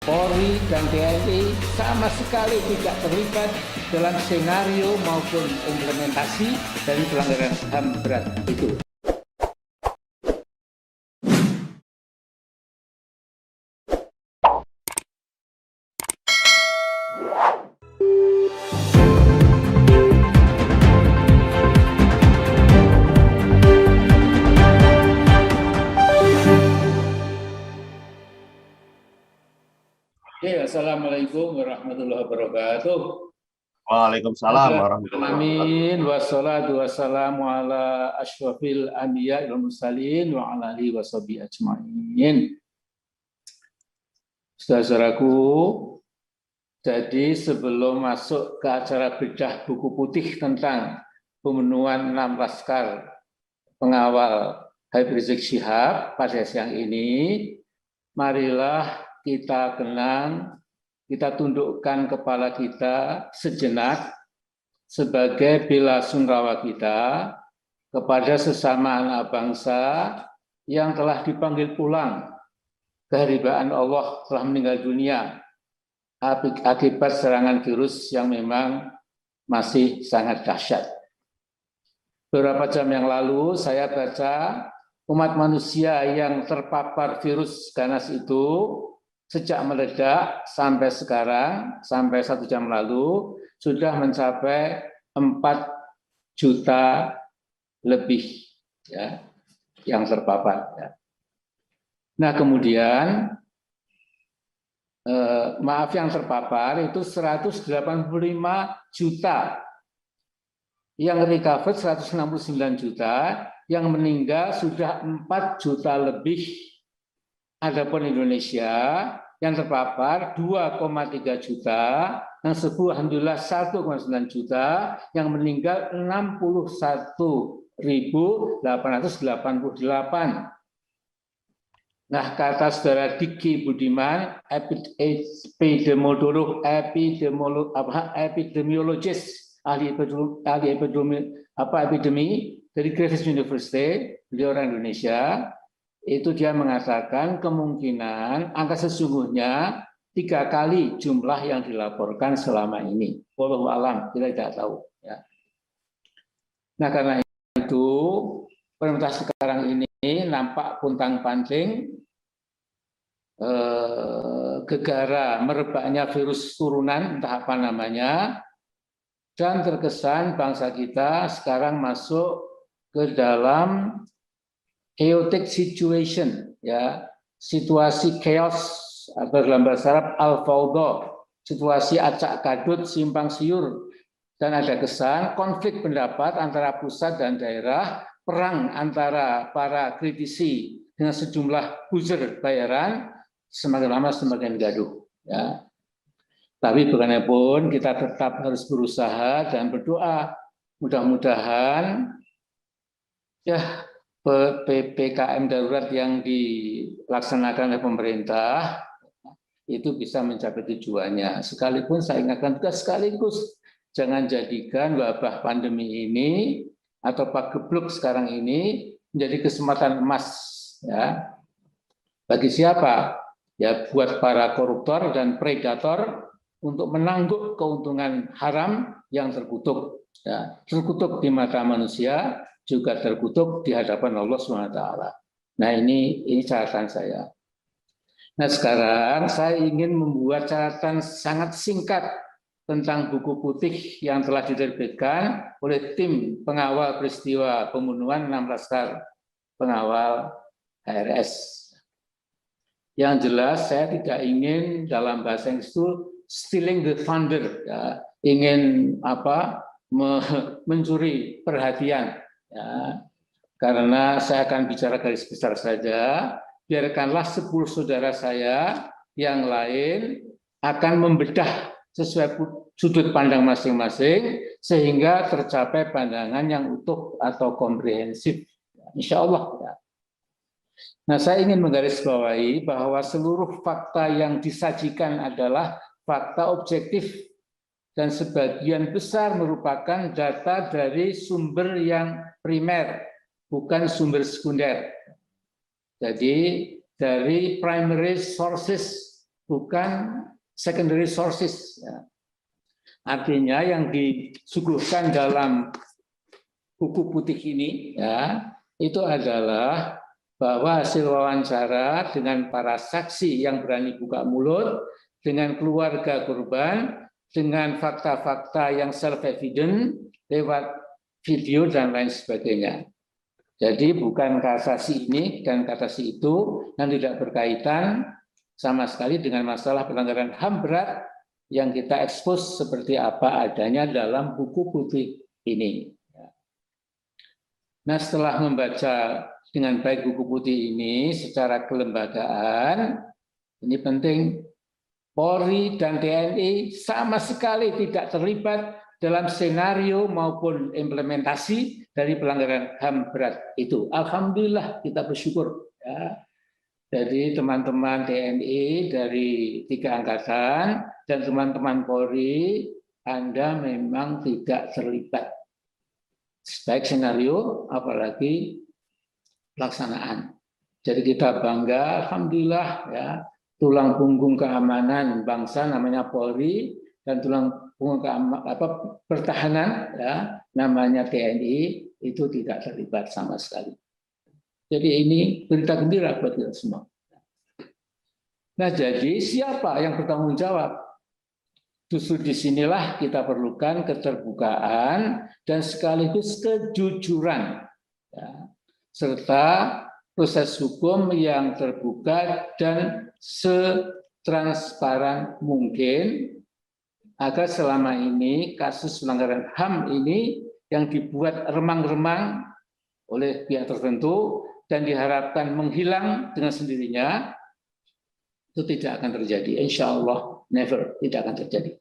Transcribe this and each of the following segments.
Polri dan TNI sama sekali tidak terlibat dalam skenario maupun implementasi dari pelanggaran HAM berat itu. Assalamualaikum warahmatullahi wabarakatuh. Waalaikumsalam warahmatullahi wabarakatuh. Amin. Wassalatu wassalamu ala asyrafil anbiya wal mursalin wa ala alihi washabihi ajmain. Saudaraku, jadi sebelum masuk ke acara bedah buku putih tentang pemenuhan 6 laskar pengawal Habib Rizik Syihab pada siang ini, marilah kita kenang, kita tundukkan kepala kita sejenak sebagai bela sungkawa kita kepada sesama anak bangsa yang telah dipanggil pulang keharbaan Allah telah meninggal dunia akibat serangan virus yang memang masih sangat dahsyat. Beberapa jam yang lalu saya baca umat manusia yang terpapar virus ganas itu sejak meledak sampai sekarang, sampai 1 jam lalu, sudah mencapai 4 juta lebih ya, yang terpapar. Ya. Nah kemudian, yang terpapar itu 185 juta, yang recover 169 juta, yang meninggal sudah 4 juta lebih. Adapun Indonesia yang terpapar 2,3 juta, yang sembuh alhamdulillah 1,9 juta, yang meninggal 61.888. Nah, kata saudara Diki Budiman, epidemiologis, ahli epidemi dari Griffith University, beliau orang Indonesia. Itu dia mengatakan kemungkinan angka sesungguhnya 3 kali jumlah yang dilaporkan selama ini. Wallahu a'lam, kita tidak tahu. Ya. Nah karena itu pemerintah sekarang ini nampak puntang-panting gegara merebaknya virus turunan entah apa namanya, dan terkesan bangsa kita sekarang masuk ke dalam chaotic situation, ya, situasi chaos atau dalam bahasa Arab al-fawda, situasi acak kadut, simpang siur, dan ada kesan konflik pendapat antara pusat dan daerah, perang antara para kritisi dengan sejumlah buzzer bayaran, semakin lama semakin gaduh. Ya. Tapi bagaimanapun kita tetap harus berusaha dan berdoa, mudah-mudahan ya PPKM darurat yang dilaksanakan oleh pemerintah itu bisa mencapai tujuannya. Sekalipun saya ingatkan juga sekaligus jangan jadikan wabah pandemi ini atau Pak Gebluk sekarang ini menjadi kesempatan emas ya. Bagi siapa? Ya buat para koruptor dan predator untuk menangguk keuntungan haram yang terkutuk. Ya, terkutuk di mata manusia, juga terkutuk di hadapan Allah SWT. Nah ini catatan saya. Nah sekarang saya ingin membuat catatan sangat singkat tentang buku putih yang telah diterbitkan oleh tim pengawal peristiwa pembunuhan 6 laskar pengawal HRS. Yang jelas saya tidak ingin dalam bahasa Inggris itu stealing the thunder, ya, ingin mencuri perhatian. Ya, karena saya akan bicara garis besar saja, biarkanlah 10 saudara saya yang lain akan membedah sesuai sudut pandang masing-masing sehingga tercapai pandangan yang utuh atau komprehensif. Insya Allah. Ya. Nah, saya ingin menggarisbawahi bahwa seluruh fakta yang disajikan adalah fakta objektif dan sebagian besar merupakan data dari sumber yang primer, bukan sumber sekunder. Jadi dari primary sources bukan secondary sources. Ya. Artinya yang disuguhkan dalam buku putih ini ya itu adalah bahwa hasil wawancara dengan para saksi yang berani buka mulut, dengan keluarga korban, dengan fakta-fakta yang self-evident lewat video dan lain sebagainya. Jadi bukan kasasi ini dan kasasi itu yang tidak berkaitan sama sekali dengan masalah pelanggaran HAM berat yang kita ekspos seperti apa adanya dalam buku putih ini. Nah, setelah membaca dengan baik buku putih ini secara kelembagaan, ini penting, Polri dan TNI sama sekali tidak terlibat dalam senario maupun implementasi dari pelanggaran HAM berat itu. Alhamdulillah kita bersyukur. Ya. Jadi teman-teman TNI dari 3 angkatan dan teman-teman Polri, Anda memang tidak terlibat. Baik senario, apalagi pelaksanaan. Jadi kita bangga, alhamdulillah ya, tulang punggung keamanan bangsa namanya Polri dan tulang punggung pertahanan ya namanya TNI itu tidak terlibat sama sekali. Jadi ini berita gembira buat kita semua. Nah, jadi siapa yang bertanggung jawab? Justru disinilah kita perlukan keterbukaan dan sekaligus kejujuran, ya, serta proses hukum yang terbuka dan setransparan mungkin, agar selama ini kasus pelanggaran HAM ini yang dibuat remang-remang oleh pihak tertentu dan diharapkan menghilang dengan sendirinya, itu tidak akan terjadi. Insya Allah never, tidak akan terjadi.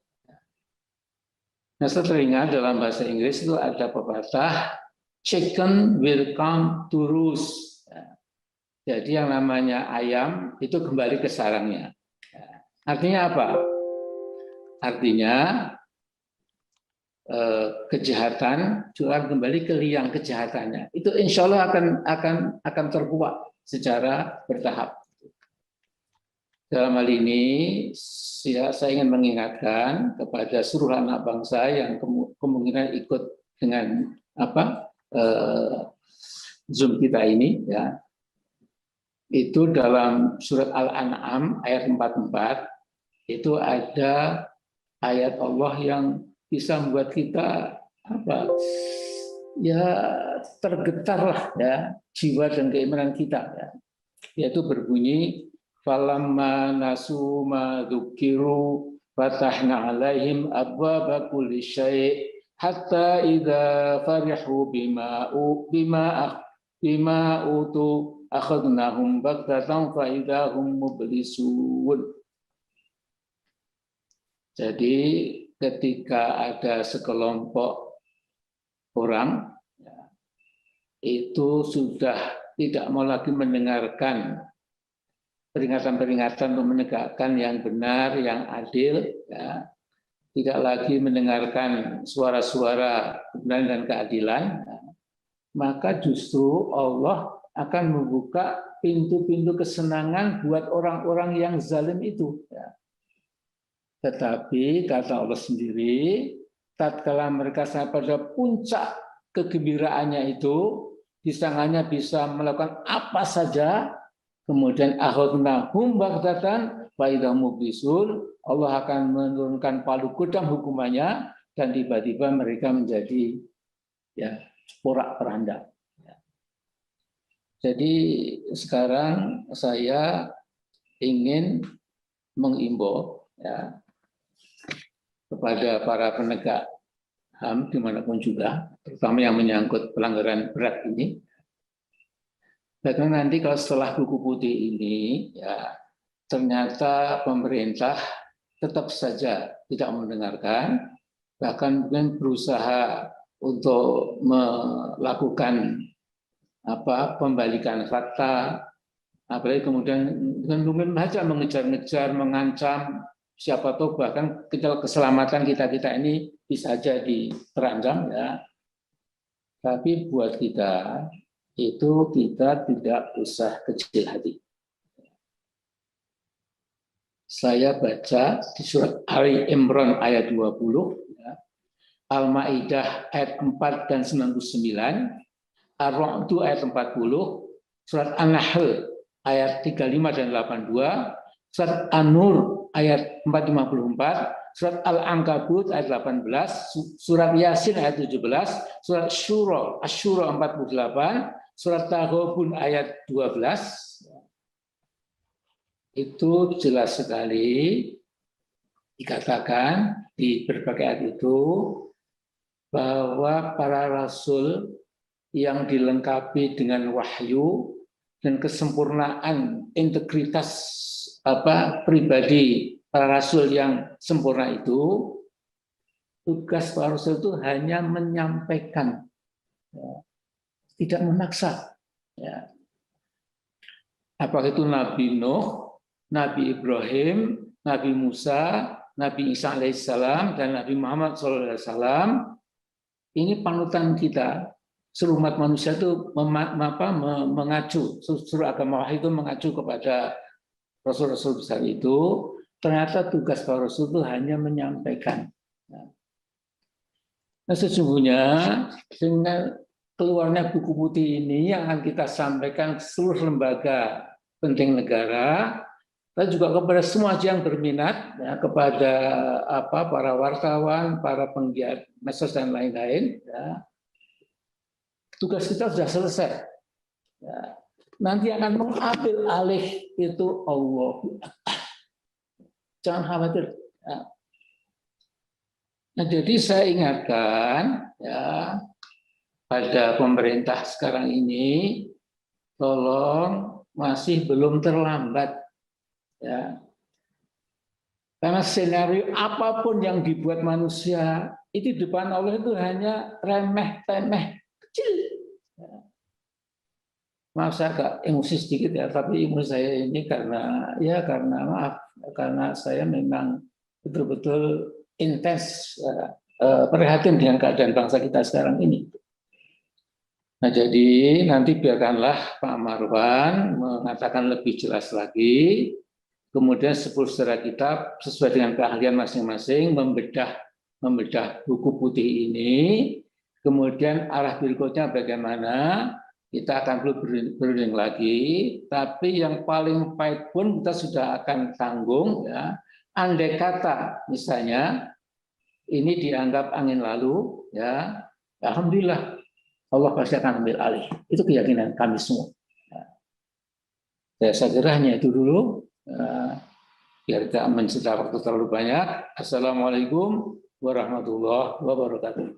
Nah, setelah dalam bahasa Inggris itu ada pepatah chicken will come to roost. Jadi yang namanya ayam itu kembali ke sarangnya. Artinya apa? Artinya kejahatan juga kembali ke liang kejahatannya. Itu insya Allah akan terkuak secara bertahap. Dalam hal ini, saya ingin mengingatkan kepada seluruh anak bangsa yang kemungkinan ikut dengan Zoom kita ini, ya, itu dalam surat Al-An'am ayat 44 itu ada ayat Allah yang bisa membuat kita tergetarlah ya jiwa dan keimanan kita, ya, yaitu berbunyi falamma nasu ma dzukiru fatahna alaihim abwaaba kulli syai' hatta idza farihu bima utu akhadnahum baghtatan fa idza hum mublisun. Jadi ketika ada sekelompok orang ya, itu sudah tidak mau lagi mendengarkan peringatan-peringatan untuk menegakkan yang benar, yang adil, ya. Tidak lagi mendengarkan suara-suara kebenaran dan keadilan, ya. Maka justru Allah akan membuka pintu-pintu kesenangan buat orang-orang yang zalim itu. Ya. Tetapi kata Allah sendiri, tatkala mereka sampai pada puncak kegembiraannya itu, disangkanya bisa melakukan apa saja, kemudian akhadnahum baghtatan fa idza mublisun, Allah akan menurunkan palu gudang hukumannya dan tiba-tiba mereka menjadi ya porak-poranda. Jadi sekarang saya ingin mengimbau ya kepada para penegak HAM dimanapun juga, terutama yang menyangkut pelanggaran berat ini. Karena nanti kalau setelah buku putih ini, ya ternyata pemerintah tetap saja tidak mendengarkan, bahkan mungkin berusaha untuk melakukan pembalikan fakta, apalagi kemudian mungkin saja mengejar-ngejar, mengancam, siapa tahu bahkan keselamatan kita ini bisa jadi terancam, ya. Tapi buat kita itu kita tidak usah kecil hati. Saya baca di surat Ali Imran ayat 20, ya. Al-Maidah ayat 4 dan 99, Ar-Ra'd ayat 40, surat An-Nahl ayat 35 dan 82, surat An-Nur ayat 454, surat Al-Ankabut ayat 18, surat Yasin ayat 17, surat Asy-Syura 48, surat Taghabun ayat 12. Itu jelas sekali dikatakan di berbagai ayat itu bahwa para rasul yang dilengkapi dengan wahyu dan kesempurnaan integritas pribadi para rasul yang sempurna itu, tugas para rasul itu hanya menyampaikan, ya, tidak memaksa. Ya. Apakah itu Nabi Nuh, Nabi Ibrahim, Nabi Musa, Nabi Isa alaihissalam, dan Nabi Muhammad SAW, ini panutan kita. Seluruh umat manusia itu mengacu, seluruh agama wahyu itu mengacu kepada Rasul-Rasul besar itu. Ternyata tugas para Rasul itu hanya menyampaikan. Nah, sesungguhnya dengan keluarnya buku putih ini yang akan kita sampaikan seluruh lembaga penting negara, dan juga kepada semua yang berminat, ya, kepada para wartawan, para penggiat medsos dan lain-lain. Ya. Tugas kita sudah selesai. Ya. Nanti akan mengambil alih itu Allah. Jangan khawatir. Ya. Nah, jadi saya ingatkan, ya, pada pemerintah sekarang ini, tolong masih belum terlambat. Ya. Karena skenario apapun yang dibuat manusia itu di depan Allah itu hanya remeh-temeh kecil. Ya. Maaf saya agak emosi sedikit ya, tapi emosi saya ini karena saya memang betul-betul intens prihatin dengan keadaan bangsa kita sekarang ini. Nah, jadi nanti biarkanlah Pak Marwan mengatakan lebih jelas lagi. Kemudian 10 saudara kita sesuai dengan keahlian masing-masing membedah buku putih ini. Kemudian arah berikutnya bagaimana, kita akan perlu berunding lagi. Tapi yang paling pahit pun kita sudah akan tanggung. Ya. Andai kata misalnya ini dianggap angin lalu, ya alhamdulillah Allah pasti akan ambil alih. Itu keyakinan kami semua. Saya kira hanya itu dulu. Biar tidak mencita waktu terlalu banyak. Assalamualaikum warahmatullahi wabarakatuh.